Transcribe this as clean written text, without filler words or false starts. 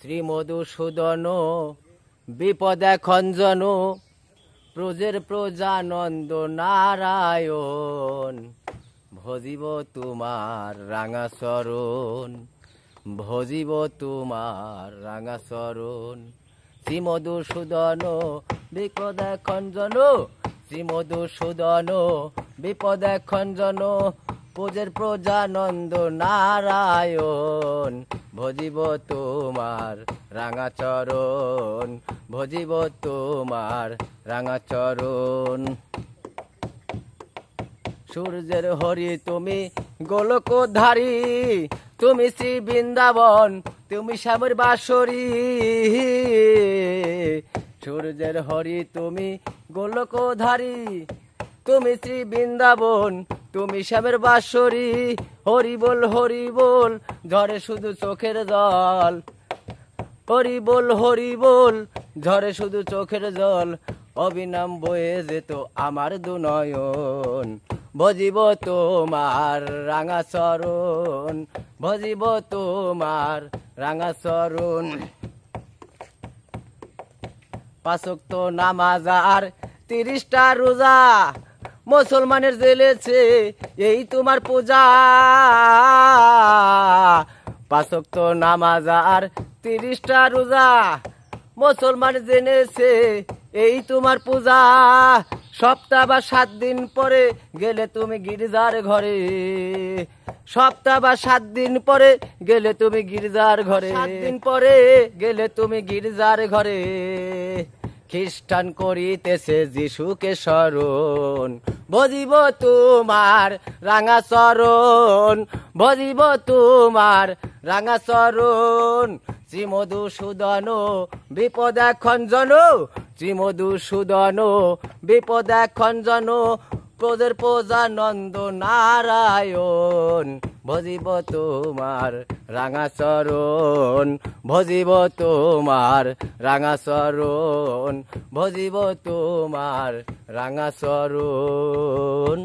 শ্রীমধুসূদন বিপদে খঞ্জন প্রজের প্রজানন্দ নারায়ণ ভজিব তোমার রাঙা চরণ ভজিব তোমার রাঙা চরণ শ্রীমধুসূদন বিপদে খঞ্জন শ্রীমধুসূদন বিপদে খঞ্জন প্রজের প্রজানন্দ নারায়ণ ভজিব তোমার রাঙা চরণ ভজিব তোমার রাঙা চরণ সূর্যের হরি তুমি গোলকধারী তুমি শ্রী বৃন্দাবন তুমি শ্যামের বাঁশরী সূর্যের হরি তুমি গোলকধারী তুমি শ্রী বৃন্দাবন তুমি শ্যামের বাঁশরী হরি বল ঝরে শুধু চোখের জল হরি বল ঝরে শুধু চোখের জল অবিনাম বয়ে যেত আমার দুনয়ন ভজিব তোমার রাঙা চরণ ভজিব তোমার রাঙা চরণ পাঁচ ওয়াক্ত নামাজ আর 30টা রোজা মুসলমানের জেলেছে এই তোমার পূজা পাঁচ ওয়াক্ত নামাজ আর 30টা রোজা মুসলমান জেনেছে এই তোমার পূজা সপ্তাহ বা 7 দিন পরে গেলে তুমি গির্জার ঘরে সপ্তাহ বা 7 দিন পরে গেলে তুমি গির্জার ঘরে 7 দিন পরে গেলে তুমি গির্জার ঘরে খ্রিস্টান করিতেছে যিশুকে স্মরণ ভজিব তোমার রাঙা চরণ ভজিব তোমার রাঙা চরণ শ্রীমধুসূদন বিপদে খঞ্জন শ্রীমধুসূদন বিপদে খঞ্জন প্রজের প্রজানন্দ নারায়ণ ভজিব তোমার রাঙা চরণ ভজিব তোমার রাঙা চরণ ভজিব তোমার রাঙা চরণ।